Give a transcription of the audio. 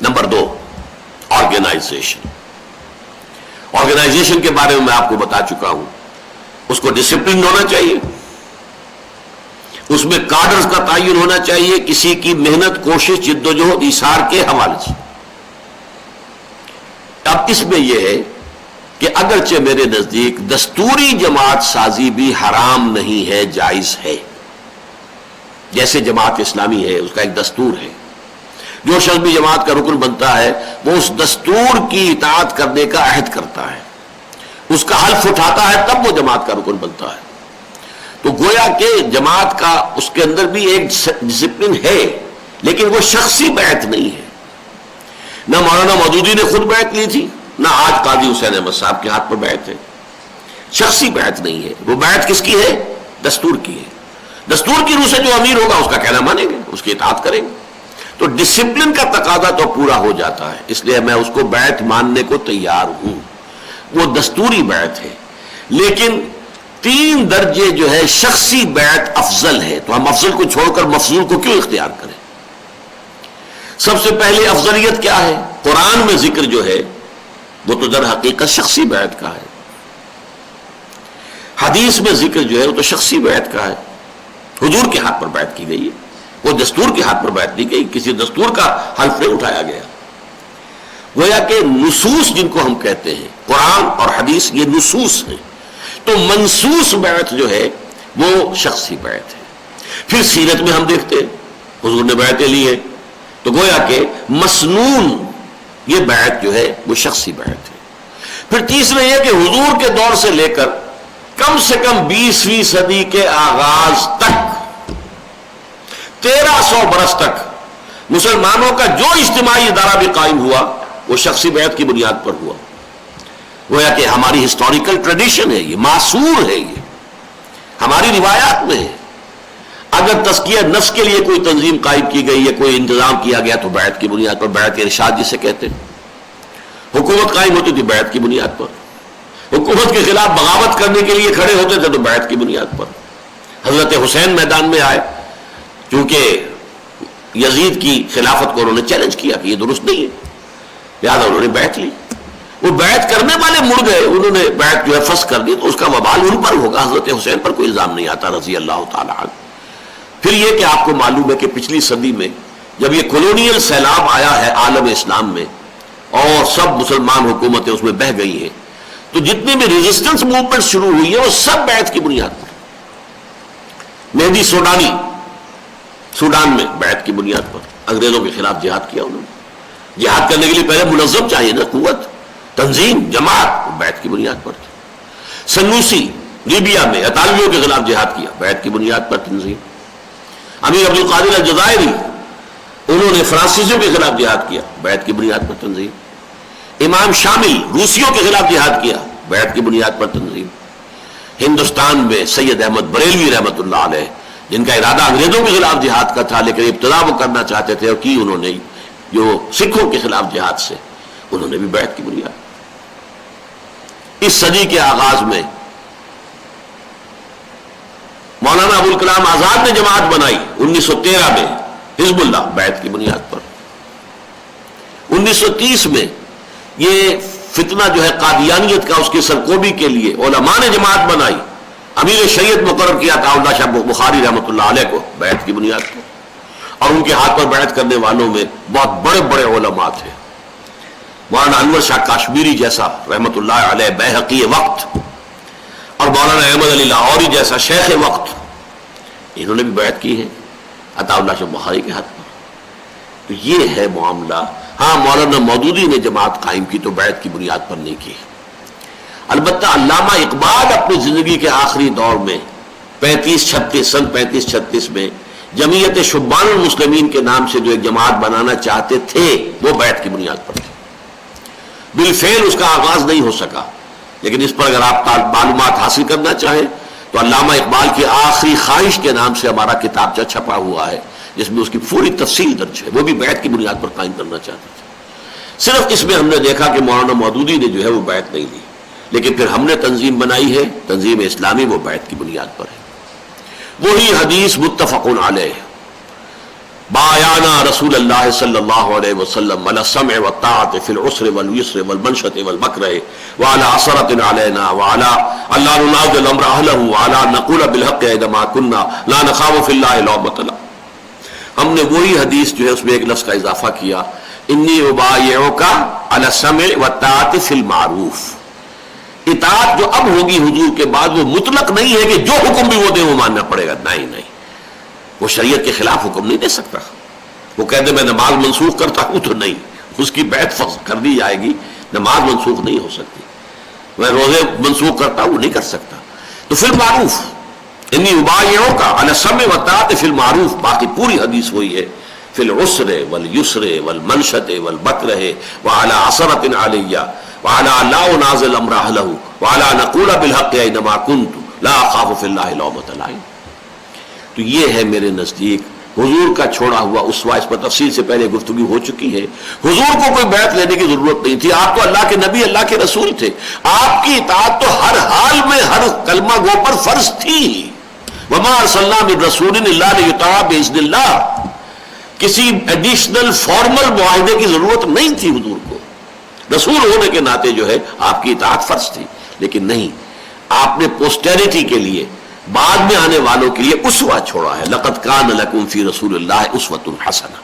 Number 2، organization. Organization کے بارے میں آپ کو بتا چکا ہوں، اس کو ڈسپلن ہونا چاہیے، اس میں کارڈرز کا تعین ہونا چاہیے، کسی کی محنت، کوشش، جد و جہد، ایثار کے حوالے سے۔ اب اس میں یہ ہے کہ اگرچہ میرے نزدیک دستوری جماعت سازی بھی حرام نہیں ہے، جائز ہے۔ جیسے جماعت اسلامی ہے، اس کا ایک دستور ہے، جو شخص بھی جماعت کا رکن بنتا ہے وہ اس دستور کی اطاعت کرنے کا عہد کرتا ہے، اس کا حلف اٹھاتا ہے، تب وہ جماعت کا رکن بنتا ہے۔ تو گویا کہ جماعت کا اس کے اندر بھی ایک ڈسپلن ہے، لیکن وہ شخصی بیعت نہیں ہے۔ نہ مولانا مودودی نے خود بیعت لی تھی، نہ آج قاضی حسین احمد صاحب کے ہاتھ پر بیعت ہے، شخصی بیعت نہیں ہے۔ وہ بیعت کس کی ہے؟ دستور کی ہے۔ دستور کی روح سے جو امیر ہوگا اس کا کہنا مانیں گے، اس کی اطاعت کریں گے۔ تو ڈسپلن کا تقاضا تو پورا ہو جاتا ہے، اس لیے میں اس کو بیعت ماننے کو تیار ہوں، وہ دستوری بیعت ہے۔ لیکن 3 درجے جو ہے شخصی بیعت افضل ہے، تو ہم افضل کو چھوڑ کر مفضول کو کیوں اختیار کریں؟ سب سے پہلے افضلیت کیا ہے؟ قرآن میں ذکر جو ہے وہ تو در حقیقت شخصی بیعت کا ہے، حدیث میں ذکر جو ہے وہ تو شخصی بیعت کا ہے۔ حضور کے ہاتھ پر بیعت کی گئی ہے، وہ دستور کے ہاتھ پر بیعت نہیں گئی، کسی دستور کا حلف نہیں اٹھایا گیا۔ گویا کہ نصوص جن کو ہم کہتے ہیں، قرآن اور حدیث، یہ نصوص ہیں، تو منصوص بیعت جو ہے وہ شخصی بیعت ہے۔ پھر سیرت میں ہم دیکھتے ہیں حضور نے بیعتیں لی ہیں، تو گویا کہ مسنون یہ بیعت جو ہے وہ شخصی بیعت ہے۔ پھر تیسرا یہ کہ حضور کے دور سے لے کر کم سے کم 20ویں صدی کے آغاز تک، 1300 برس تک مسلمانوں کا جو اجتماعی ادارہ بھی قائم ہوا وہ شخصی بیعت کی بنیاد پر ہوا۔ گویا کہ ہماری ہسٹوریکل ٹریڈیشن ہے، یہ معصور ہے، یہ ہماری روایات میں ہے۔ اگر تزکیہ نفس کے لیے کوئی تنظیم قائم کی گئی ہے، کوئی انتظام کیا گیا تو بیعت کی بنیاد پر، بیعت ارشاد جسے کہتے ہیں۔ حکومت قائم ہوتی تھی بیعت کی بنیاد پر، حکومت کے خلاف بغاوت کرنے کے لیے کھڑے ہوتے تھے تو بیعت کی بنیاد پر۔ حضرت حسین میدان میں آئے، کیونکہ یزید کی خلافت کو انہوں نے چیلنج کیا کہ یہ درست نہیں ہے، لہٰذا انہوں نے بیعت لی۔ وہ بیعت کرنے والے مڑ گئے، انہوں نے بیعت جو ہے فسخ کر دی، تو اس کا وبال ان پر ہوگا، حضرت حسین پر کوئی الزام نہیں آتا رضی اللہ تعالیٰ عنہ۔ پھر یہ کہ آپ کو معلوم ہے کہ پچھلی صدی میں جب یہ کولونیل سیلاب آیا ہے عالم اسلام میں اور سب مسلمان حکومتیں اس میں بہہ گئی ہیں، تو جتنے بھی ریزسٹنس موومنٹ شروع ہوئی ہے وہ سب بیعت کی بنیاد پر۔ مہدی سوڈانی سوڈان میں بیعت کی بنیاد پر انگریزوں کے خلاف جہاد کیا انہوں نے۔ جہاد کرنے کے لیے پہلے منظم چاہیے نا، قوت، تنظیم، جماعت، بیعت کی بنیاد پر تھی۔ سنوسی لیبیا میں اطالویوں کے خلاف جہاد کیا، بیعت کی بنیاد پر تنظیم۔ امیر عبد القادر الجزائری انہوں نے فرانسیسیوں کے خلاف جہاد کیا، بیعت کی بنیاد پر تنظیم۔ امام شامل روسیوں کے خلاف جہاد کیا، بیعت کی بنیاد پر تنظیم۔ ہندوستان میں سید احمد بریلوی رحمۃ اللہ علیہ، جن کا ارادہ انگریزوں کے خلاف جہاد کا تھا لیکن ابتدا وہ کرنا چاہتے تھے اور کی انہوں نے جو سکھوں کے خلاف جہاد سے، انہوں نے بھی بیعت کی بنیاد۔ اس صدی کے آغاز میں مولانا ابوالکلام آزاد نے جماعت بنائی 1913 میں، حزب اللہ، بیعت کی بنیاد پر۔ 1930 میں یہ فتنہ جو ہے قادیانیت کا، اس کی سرکوبی کے لیے علماء نے جماعت بنائی، امیر شریعت مقرر کیا تھا اللہ شاہ بخاری رحمۃ اللہ علیہ کو، بیعت کی بنیاد پر۔ اور ان کے ہاتھ پر بیعت کرنے والوں میں بہت بڑے بڑے علماء تھے، مولانا انور شاہ کاشمیری جیسا رحمۃ اللہ علیہ بیہقی وقت، اور مولانا احمد علی لاہوری جیسا شیخ وقت، انہوں نے بھی بیعت کی ہے عطا اللہ شاہ بخاری کے ہاتھ پر۔ تو یہ ہے معاملہ۔ ہاں مولانا مودودی نے جماعت قائم کی تو بیعت کی بنیاد پر نہیں کی۔ البتہ علامہ اقبال اپنی زندگی کے آخری دور میں 35-36 میں جمعیت شبان المسلمین کے نام سے جو ایک جماعت بنانا چاہتے تھے وہ بیعت کی بنیاد پر تھی۔ بالفعل اس کا آغاز نہیں ہو سکا، لیکن اس پر اگر آپ معلومات حاصل کرنا چاہیں تو علامہ اقبال کی آخری خواہش کے نام سے ہمارا کتابچہ چھپا ہوا ہے جس میں اس کی پوری تفصیل درج ہے، وہ بھی بیعت کی بنیاد پر قائم کرنا چاہتے تھے۔ صرف اس میں ہم نے دیکھا کہ مولانا مودودی نے جو ہے وہ بیعت نہیں لی، لیکن پھر ہم نے تنظیم بنائی ہے، تنظیم اسلامی، وہ بیعت کی بنیاد پر ہے۔ وہی حدیث متفق علیہ، بايعنا رسول الله صلى الله عليه وسلم على السمع والطاعة في العسر واليسر والمنشة والمكره وعلى عثرة علينا وعلى ألا ننازع الأمر أهله وعلى أن نقول بالحق أينما كنا لا نخاف في الله لومة لائم. ہم نے وہی حدیث جو ہے اس میں ایک لفظ کا اضافہ کیا، انی ابایعک علی السمع والطاعة فی المعروف. اطاعت جو اب ہوگی حضور کے بعد وہ مطلق نہیں ہے کہ جو حکم بھی وہ دے وہ ماننا پڑے گا، نہیں نہیں، وہ شریعت کے خلاف حکم نہیں دے سکتا. وہ کہہ دے میں نماز منسوخ کرتا ہوں تو نہیں، اس کی بیعت کر دی جائے گی. نماز منسوخ نہیں ہو سکتی. میں روزے منسوخ کرتا ہوں نہیں کر سکتا. تو فی المعروف انی ابایعک علی السمع والطاعة فی المعروف. باقی پوری حدیث وہی ہے، فی العسر والیسر والمنشط والمکرہ وعلی عثرة علی وعلی لا انازع الامر اہلہ وعلی نقول بالحق اینما کنت لا اخاف فی اللہ لومۃ لائم. تو یہ ہے میرے نزدیک حضور کا چھوڑا ہوا اسوہ. اس پر تفصیل سے پہلے گفتگو ہو چکی ہے. حضور کو کوئی بیعت لینے کی ضرورت نہیں تھی. آپ تو اللہ کے نبی، اللہ کے رسول تھے. آپ کی اطاعت تو ہر حال میں ہر کلمہ گو پر فرض تھی. وما ارسلنا من رسول الا لیطاع باذن اللہ. کسی ایڈیشنل فارمل معاہدے کی ضرورت نہیں تھی حضور کو. رسول ہونے کے ناطے جو ہے آپ کی اطاعت فرض تھی. لیکن نہیں، آپ نے پوسٹیریٹی کے لیے، بعد میں آنے والوں کے لیے اسوہ چھوڑا ہے. لقد کان لکم فی رسول اللہ اسوۃ حسنہ.